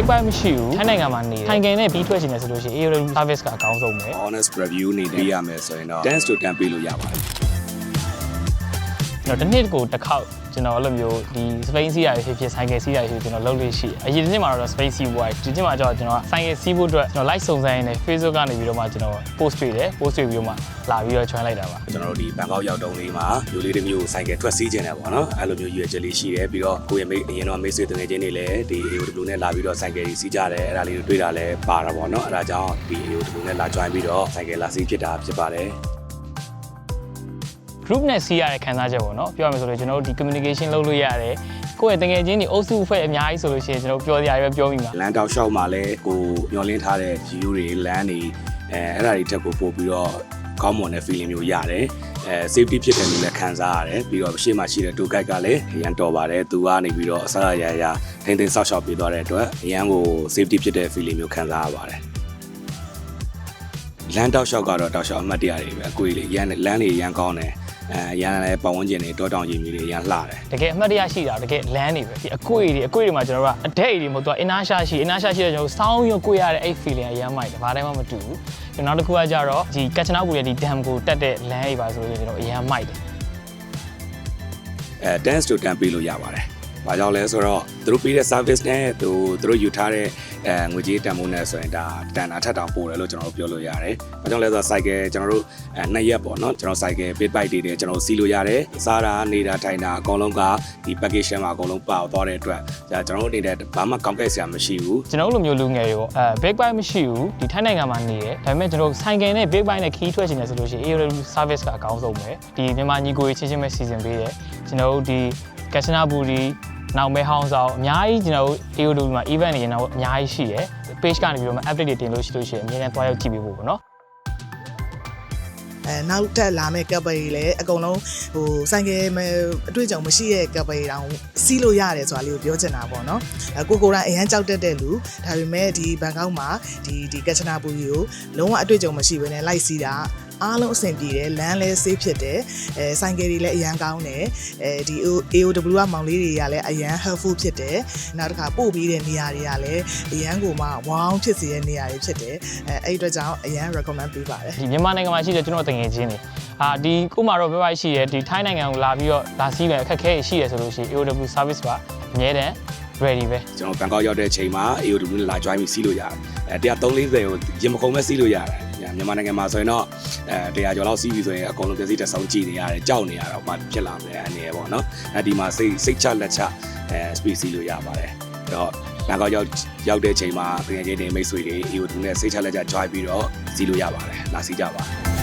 big buy မရှိဘူးထိုင်းနိုင်ငံမှာနေတယ်ထိုင်ကန်နဲ့ပြီးထွက်ချင်တယ်ဆိုလို့ရှိရင် AOW service ကအကောင်းဆုံးပဲ honest review နေပေးရမယ်ဆိုရင်တော့ dance to တန်ပေးလို့ရပါတယ်ကျွန်တော်တစ်နှစ်ကိုတစ်ခေါက်ကျွန်တော်အဲ့လိုမျိုးဒီ space စီးရဖြစ်ဆိုင်ကယ်စီးရဖြစ်ကျွန်တော်လုပ်လို့ရှိတယ်အရင်တစ်နှစ်မှာတော့ space wide ဒီနှစ်မှာကျတော့ကျွန်တော်ဆိုင်ကယ်စီးဖို့အတွက်ကျွန်တော် like စုံစမ်းရင်းနဲ့ Facebook ကနေပြီးတော့မှကျွန်တော် post တွေ့တယ် post တွေ့ပြီးတော့မှလာပြီးတော့ join လိုက်တာပါကျွန်တော်တို့ဒီဘန်ကောက်ရောက်တုန်းလေးမှာမျိုးလေးတစ်မျိုးဆိုင်ကယ်ထွက်စီးခြင်းတယ်ပေါ့နော်အဲ့လိုမျိုးရွေးချက်လေးရှိတယ်ပြီးတော့ကိုယ့်ရဲ့မိတ်အရင်တော့မိတ်ဆွေတငယ်ချင်းတွေလည်းဒီ AOW နဲ့လာပြီးတော့ဆိုင်ကယ်ကြီးစီးကြတယ်အဲ့ဒါလေးတွေတွေ့တာလည်းပါတာပေါ့နော်အဲ့ဒါကြောင့်ဒီ AOW နဲ့လာ join ပြီးတော့ဆိုင်ကယ်လာစီးဖြစ်တာဖြစ်ပါတယ်group နဲ့စီးရတဲ့ခံစားချက်ပေါ့နော်ပြောရမယ်ဆိုလို့ကျွန်တော်တို့ဒီ communication လုပ်လို့ရတယ်ကိုယ့်ရဲ့တကယ်ချင်းဒီအုပ်စုအဖွဲ့အများကြီးဆိုလို့ရှိရင်ကျွန်တော်ပြောစရာတွေပဲပြောမိမှာလမ်းတောက်လျှောက်မှာလည်းကိုမျောလင်းထားတဲ့ view တွေလမ်းတွေအဲ့ဒါတွေတက်ကိုပို့ပြီးတော့ကောင်းမွန်တဲ့ feeling မျိုးရတယ်safety ဖြစ်တယ်လို့လည်းခံစားရတယ်ပြီးတော့ရှေ့မှာရှိတဲ့ tour guide ကလည်းအရန်တော်ပါတယ်သူကနေပြီးတော့အစားအရာရာထိန်းသိမ်းဆောက်ရှောက်ပေးသွားတဲ့အတွက်အရန်ကို safety ဖြစ်တဲ့ feeling မျိုးခံစားရပါတယ်လမ်းတောက်လျှောက်ကတော့တောက်လျှောက်အမှတ်တရတွေပဲအကွေလေးရန်လမ်းတွေရန်ကောင်းတယ်ရန်လည်းပတ်ဝန်းကျင်တွေတောတောင်ကြီးမြေတွေရန်လှတယ်တကယ်အမှတ်တရရှိတာတကယ်လမ်းတွေပဲဒီအကွေတွေမှာကျွန်တော်တို့ကအဒိတ်တွေမဟုတ်တော့ inertia ရှိတဲ့ကျွန်တော်စောင်းရုံကိုရတဲ့အဲ့ feeling အရန်မိုက်တယ်ဘာတိုင်းမှမတူဘူးကျွန်တော်နောက်တစ်ခုကကြတော့ဒီကက်ချနာဘူရဲ့ဒီ dam ကိုတက်တဲ့လမ်းတွေပါဆိုလို့ကျွန်တော်အရန်မိုက်တယ်dance to တန်ပေးလို့ရပါတယ်ဘာကြောင့်လဲဆိုတော့သူတို့ပေးတဲ့ service နဲ့သူတို့ယူထားတဲ့ငွေကြေးတန်ဖိုးနဲ့ဆိုရင်ဒါတန်တာထက်တောင်ပိုတယ်လို့ကျွန်တော်တို့ပြောလို့ရတယ်။ဘာကြောင့်လဲဆိုတော့ cycle ကျွန်တော်တို့2ရက်ပေါ့နော်ကျွန်တော် cycle bit bike တွေကျွန်တော်စီးလို့ရတယ်။စားတာနေတာထိုင်တာအကုန်လုံးကဒီ package ထဲမှာအကုန်လုံးပါသွားတဲ့အတွက်ကျွန်တော်တို့နေတဲ့ဘာမှကောင်းကင်စရာမရှိဘူး။ကျွန်တော်တို့လိုမျိုးလူငယ်တွေပေါ့big bike မရှိဘူးဒီထိုင်းနိုင်ငံမှာနေတယ်။ဒါပေမဲ့ကျွန်တော် cycle နဲ့ big bike နဲ့ခီးထွက်ချင်တယ်ဆိုလို့ရှိရင် AOW service ကအကောင်းဆုံးပဲ။ဒီမြန်မာညီကိုချင်းချင်းပဲစီစဉ်ပေးတယ်။ကျွန်တော်တို့ဒီကက်ချနာဘူဒီနောက်မဲဟောင်းဆောင်အများကြီးကျွန်တော်တို့ AOW မှာ event တွေတော့အများကြီးရှိတယ် page ကနေပြီးတော့မှ update တွေတင်လို့ရှိလို့ရှိရင်အများနဲ့တွားရောက်ကြည့်ပေးဖို့ပေါ့နော်နောက်တက်လာမဲ့ကပ်ပရီလည်းအကုန်လုံးဟိုဆိုင်ကယ်အတွေ့အကြုံမရှိတဲ့ကပ်ပရီတောင်စီးလို့ရတယ်ဆိုတာလေးကိုပြောချင်တာပေါ့နော်ကိုကိုတိုင်းအရန်ကြောက်တတ်တဲ့လူဒါပေမဲ့ဒီဘန်ကောက်မှာဒီကက်ချနာပူကြီးကိုလုံးဝအတွေ့အကြုံမရှိဘဲနဲ့လိုက်စီးတာအားလုံးအဆင်ပြေတယ်လမ်းလည်း safe ဖြစ်တယ်ဆိုင်ကယ်တွေလည်းအရန်ကောင်းတယ်ဒီ AOW ကမောင်လေးတွေကလည်းအရန် helpful ဖြစ်တယ်နောက်တစ်ခါပို့ပြီးတဲ့နေရာတွေကလည်းအရန်ကိုမှဝေါင်းဖြစ်စေတဲ့နေရာတွေဖြစ်တယ်အဲ့အတွက်ကြောင့်အရန် recommend ပေးပါတယ်ဒီမြန်မာနိုင်ငံမှာရှိတဲ့ကျွန်တော်တငယ်ချင်းတွေဒီကိုမှာတော့ပြပိုက်ရှိရဒီထိုင်းနိုင်ငံကိုလာပြီးတော့လာစီးမယ်အခက်အခဲရှိရဆိုလို့ရှိရင် AOW service ကအများတန်း ready ပဲကျွန်တော်ဘန်ကောက်ရောက်တဲ့အချိန်မှာ AOW နဲ့လာ join ပြီးစီးလို့ရတယ်130ကိုရင်မခုံမဲ့စီးလို့ရတယ်မြန်မာနိုင်ငံမှာဆိုရင်တော့100ကျော်လောက်စီးပြီဆိုရင်အကုန်လုံးပြည့်စည်တက်ဆောင်ကြည့်နေရတယ်ကြောက်နေရတော့မှဖြစ်လာမယ်အနေနဲ့ပေါ့နော်ဒီမှာစိတ်ချလက်ချspeed စီးလို့ရပါတယ်အဲ့တော့ဘန်ကောက်ရောက်တဲ့အချိန်မှာပြည်ချင်းတွေမိတ်ဆွေတွေ AOW နဲ့စိတ်ချလက်ချ join ပြီးတော့စီးလို့ရပါတယ်လာစီးကြပါ